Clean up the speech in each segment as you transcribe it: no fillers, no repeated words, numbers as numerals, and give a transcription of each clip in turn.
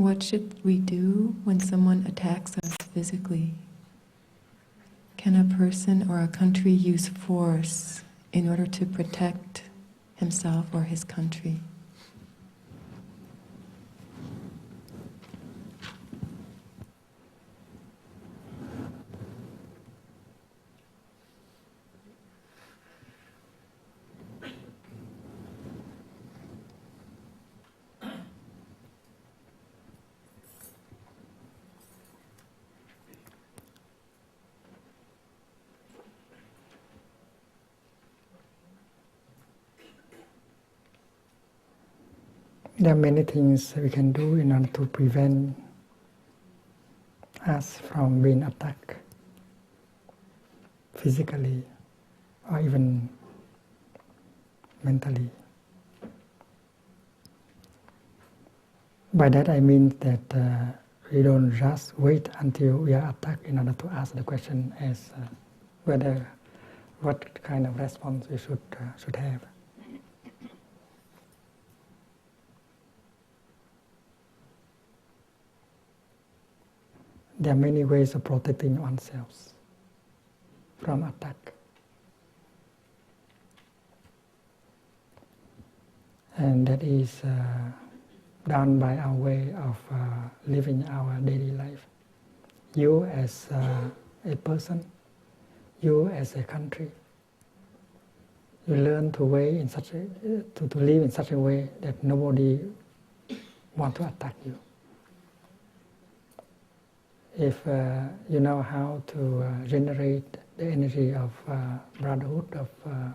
What should we do when someone attacks us physically? Can a person or a country use force in order to protect himself or his country? There are many things we can do in order to prevent us from being attacked physically or even mentally. By that I mean that we don't just wait until we are attacked in order to ask the question as what kind of response we should have. There are many ways of protecting oneself from attack. And that is done by our way of living our daily life. You as a person, you as a country, you learn to live in such a way that nobody wants to attack you. If you know how to generate the energy of brotherhood, of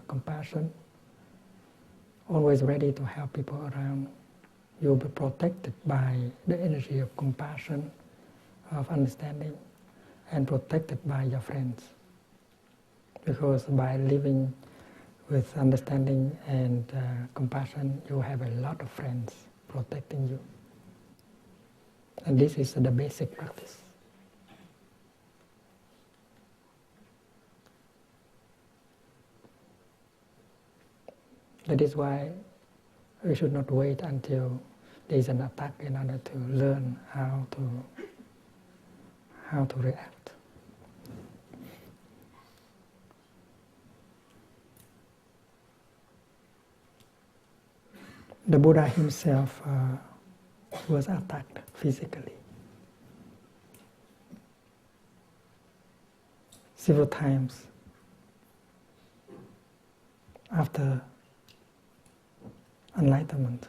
compassion, always ready to help people around, you'll be protected by the energy of compassion, of understanding, and protected by your friends. Because by living with understanding and compassion, you have a lot of friends protecting you. And this is the basic practice. That is why we should not wait until there is an attack in order to learn how to react. The Buddha himself was attacked physically several times after enlightenment.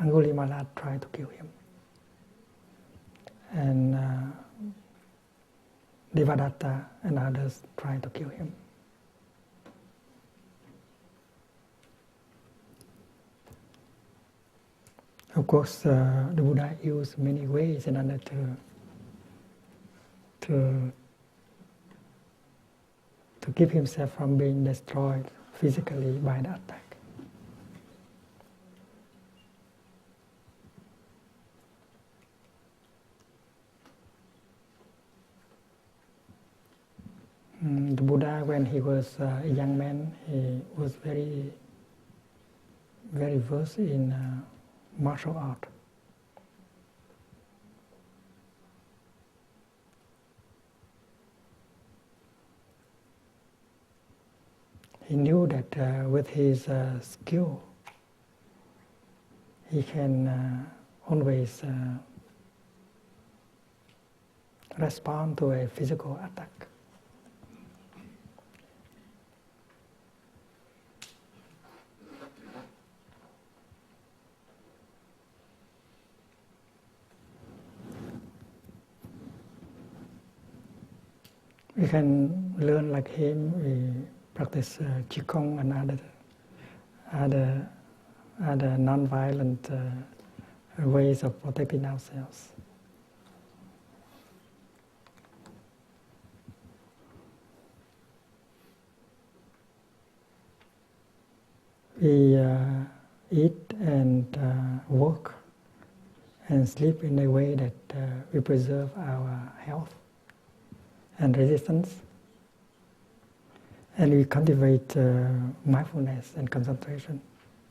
Angulimala tried to kill him, and Devadatta and others tried to kill him. Of course, the Buddha used many ways in order to keep himself from being destroyed physically by the attack. The Buddha, when he was a young man, he was very, very versed in martial art. He knew that with his skill, he can always respond to a physical attack. We can learn like him. We practice Qigong and other non-violent ways of protecting ourselves. We eat and work and sleep in a way that we preserve our health and resistance, and we cultivate mindfulness and concentration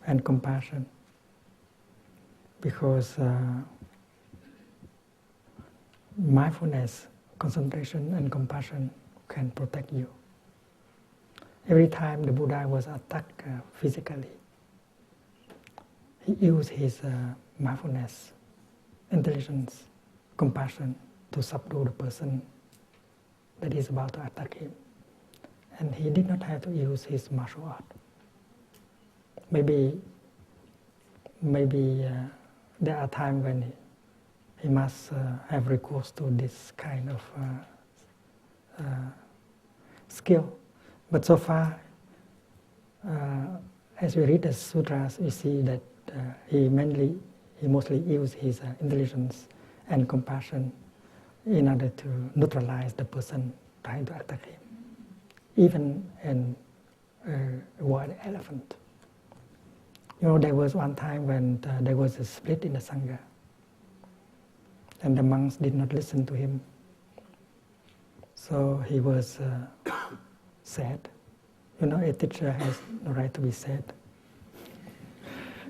and compassion, because mindfulness, concentration, and compassion can protect you. Every time the Buddha was attacked physically, he used his mindfulness, intelligence, compassion to subdue the person that is about to attack him. And he did not have to use his martial art. Maybe there are times when he must have recourse to this kind of skill. But so far, as we read the sutras, we see that he mostly used his intelligence and compassion in order to neutralize the person trying to attack him. Even in a wild elephant. You know, there was one time when there was a split in the Sangha, and the monks did not listen to him. So he was sad. You know, a teacher has the right to be sad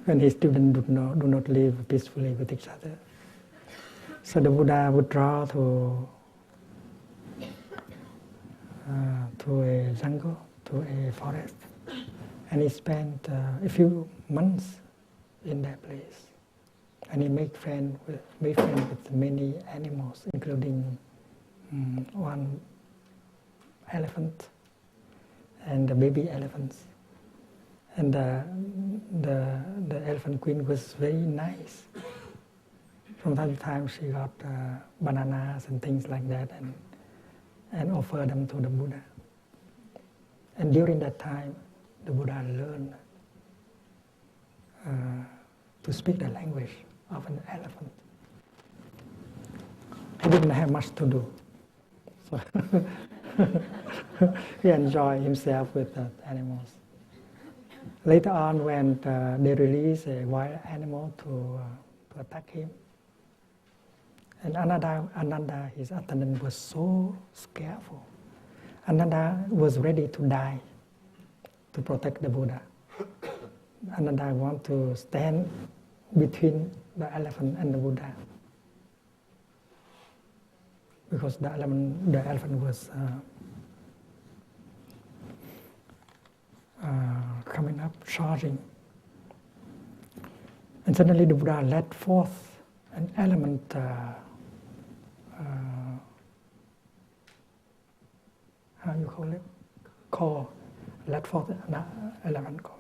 when his students do not live peacefully with each other. So the Buddha withdrew to a jungle, to a forest, and he spent a few months in that place. And he made friends with many animals, including one elephant and the baby elephants. And the elephant queen was very nice. From time to time, she got bananas and things like that, and offered them to the Buddha. And during that time, the Buddha learned to speak the language of an elephant. He didn't have much to do, so he enjoyed himself with the animals. Later on, when they released a wild animal to attack him, and Ananda, his attendant, was so scareful. Ananda was ready to die to protect the Buddha. Ananda wanted to stand between the elephant and the Buddha, because the elephant was coming up, charging. And suddenly the Buddha let forth an element, how you call it? Call. Let forth an elephant call.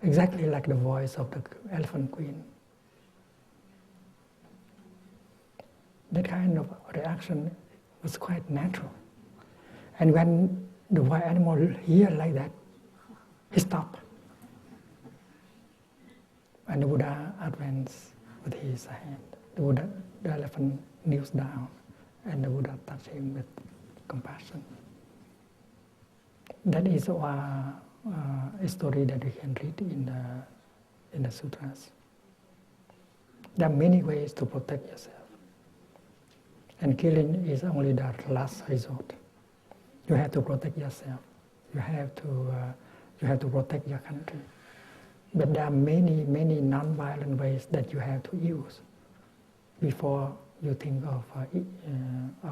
Exactly like the voice of the elephant queen. That kind of reaction was quite natural. And when the wild animal heard like that, he stopped. And the Buddha advanced with his hand. The elephant kneels down, and the Buddha touched him with compassion. That is a story that we can read in the sutras. There are many ways to protect yourself, and killing is only the last resort. You have to protect yourself. You have to protect your country. But there are many non-violent ways that you have to use before you think of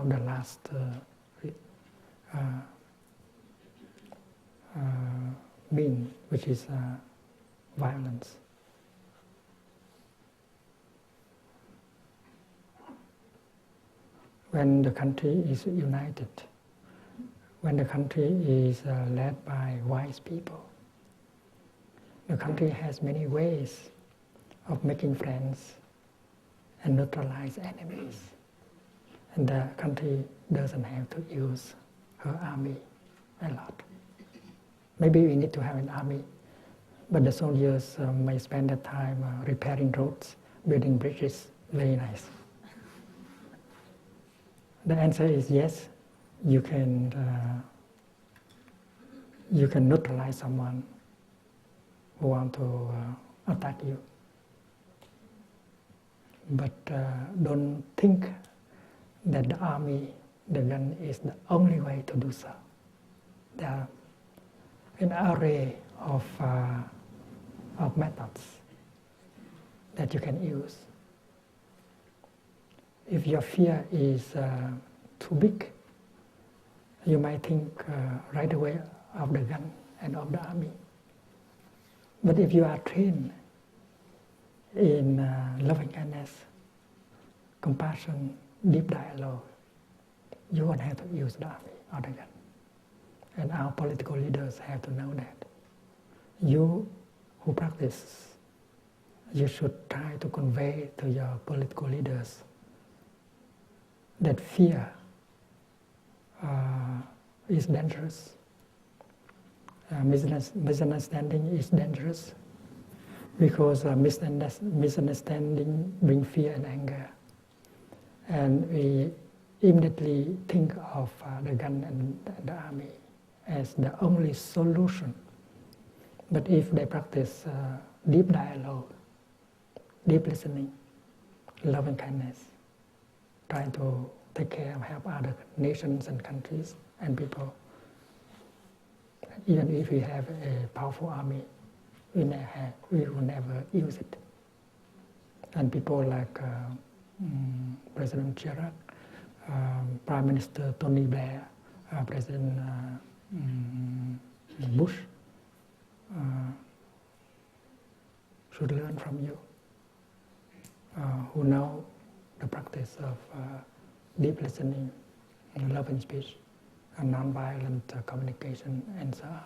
the last mean, which is violence. When the country is united, when the country is led by wise people, the country has many ways of making friends and neutralize enemies. And the country doesn't have to use her army a lot. Maybe we need to have an army, but the soldiers may spend their time repairing roads, building bridges. Very nice. The answer is yes, you can neutralize someone who want to attack you. But don't think that the army, the gun is the only way to do so. There are an array of methods that you can use. If your fear is too big, you might think right away of the gun and of the army. But if you are trained in loving kindness, compassion, deep dialogue, you won't have to use the army or the gun. And our political leaders have to know that. You who practice, you should try to convey to your political leaders that fear is dangerous. Misunderstanding is dangerous because misunderstanding brings fear and anger. And we immediately think of the gun and the army as the only solution. But if they practice deep dialogue, deep listening, loving kindness, trying to take care and help other nations and countries and people, even if we have a powerful army, we will never use it. And people like President Chirac, Prime Minister Tony Blair, President Bush should learn from you, who know the practice of deep listening, loving speech, and nonviolent communication, and so on.